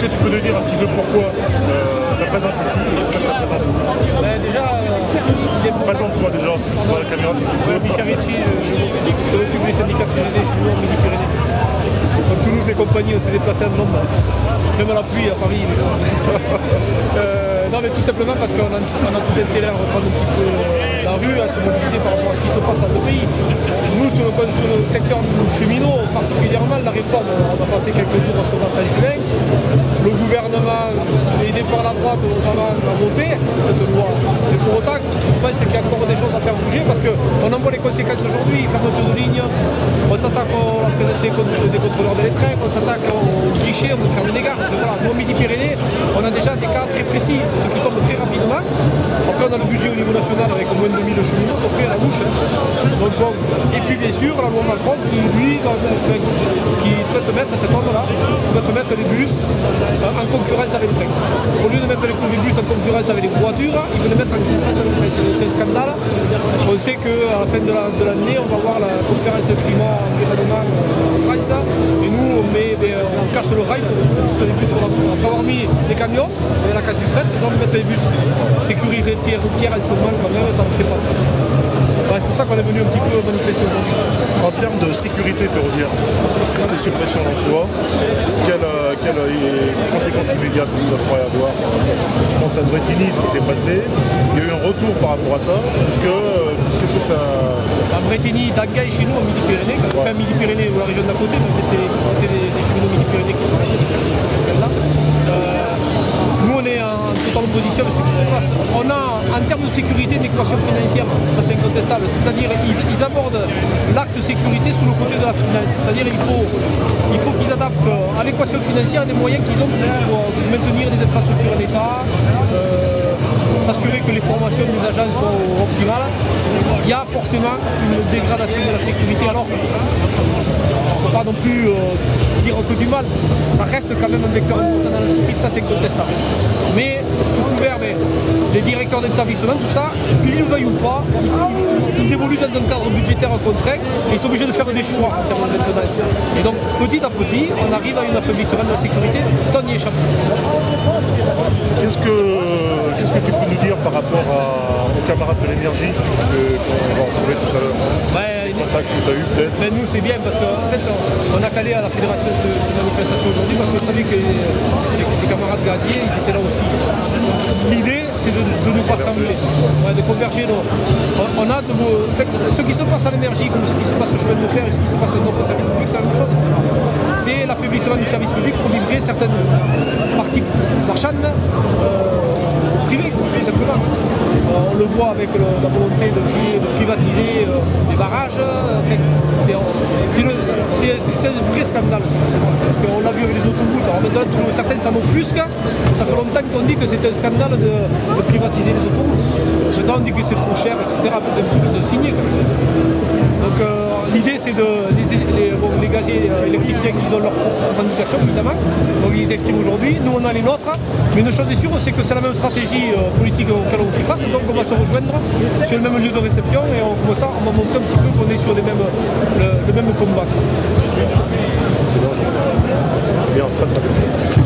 que tu peux nous dire un petit peu pourquoi ta présence ici, Déjà, il est présente quoi déjà dans la caméra si tu peux. Michel Ricci, je m'occupe des syndicats CGD chez nous en Midi-Pyrénées. Comme Toulouse et compagnie, on s'est déplacé en nombre, même à la pluie à Paris. Non mais tout simplement parce qu'on a tout intérêt à reprendre un petit peu la rue, à se mobiliser par rapport à ce qui se passe dans le pays. Nous, sur le secteur cheminot, particulièrement, la réforme, on va passer quelques jours au 31 juin. Le gouvernement, aidé par la droite, notamment, a voté cette loi. Et pour autant, on pense qu'il y a encore des choses à faire bouger parce qu'on en voit les conséquences aujourd'hui, fermeture de ligne, on s'attaque à la présence des contrôleurs de trains, on s'attaque au guichet, on ferme des gares. Voilà, nous, au Midi-Pyrénées, on a déjà des cas très précis, ce qui tombe très rapidement. Après, on a le budget au niveau national avec moins de 2000 cheminots, donc à la bouche. Donc, bon. Et puis, bien sûr, la loi Macron qui, lui, qui souhaite mettre cet homme-là, souhaite mettre les bus en concurrence avec les trains. Au lieu de mettre les bus en concurrence avec les voitures, ils veulent les mettre en concurrence avec les trains. C'est un scandale. On sait qu'à la fin de l'année, on va voir la conférence climat environnement en France. Et nous, on casse le rail pour les bus sur la route. Après avoir mis les camions, et la casse du fret, on va mettre les bus. Sécurité routière, en ce moment, quand même, ça ne fait pas. C'est pour ça qu'on est venu un petit peu manifester aujourd'hui. En termes de sécurité ferroviaire, ces suppressions d'emplois, quelles conséquences immédiates ça pourrait avoir? Je pense à Bretigny, ce qui s'est passé. Il y a eu un retour par rapport à ça. Qu'est-ce que ça... À Bretigny, d'Anguin chez nous, en Midi-Pyrénées, enfin Midi-Pyrénées ou la région d'à côté, mais c'était des cheminots Midi-Pyrénées qui travaillaient sur ce cas-là. Nous, on est en totale opposition avec ce qui se passe. On a, en termes de sécurité, une équation financière, ça c'est incontestable. C'est-à-dire ils abordent l'axe sécurité sous le côté de la finance. C'est-à-dire il faut qu'ils adaptent à l'équation financière les moyens qu'ils ont pour maintenir les infrastructures en état, s'assurer que les formations des agents soient optimales. Il y a forcément une dégradation de la sécurité. Alors, on ne peut pas non plus dire que du mal. Ça reste quand même un vecteur important dans l'entreprise, ça c'est contestable. Mais sous couvert, les directeurs d'établissement, tout ça, qu'ils le veuillent ou pas, ils évoluent dans un cadre budgétaire contraint et ils sont obligés de faire des choix en termes de maintenance. Et donc petit à petit, on arrive à un affaiblissement de la sécurité sans y échapper. Qu'est-ce que tu peux nous dire par rapport aux camarades de l'énergie qu'on va retrouver tout à l'heure? Contact que tu as eu peut-être? Nous c'est bien parce qu'en fait on a calé à la fédération de manifestation aujourd'hui parce qu'on savait que les camarades gaziers ils étaient là aussi. L'idée c'est de nous rassembler, de converger. On a ce qui se passe à l'énergie comme ce qui se passe au chemin de fer et ce qui se passe dans notre service public, c'est la même chose. C'est l'affaiblissement du service public pour livrer certaines parties marchandes privées, tout simplement. On le voit avec la volonté de privatiser les barrages. C'est un vrai scandale ce qui se passe, parce qu'on l'a vu avec les autoroutes. Alors maintenant, certains s'en offusquent. Ça fait longtemps qu'on dit que c'est un scandale de privatiser les autoroutes. Maintenant, on dit que c'est trop cher, etc. Peut-être de signer. Donc l'idée, c'est les gaziers électriciens, ils ont leurs propres revendications, évidemment. Donc ils les expriment aujourd'hui. Nous, on a les nôtres. Mais une chose est sûre, c'est que c'est la même stratégie politique auquel on fait face. Donc on va se rejoindre sur le même lieu de réception et comme ça, on va montrer un petit peu qu'on est sur le même combat. C'est bon. Bien, très très bien.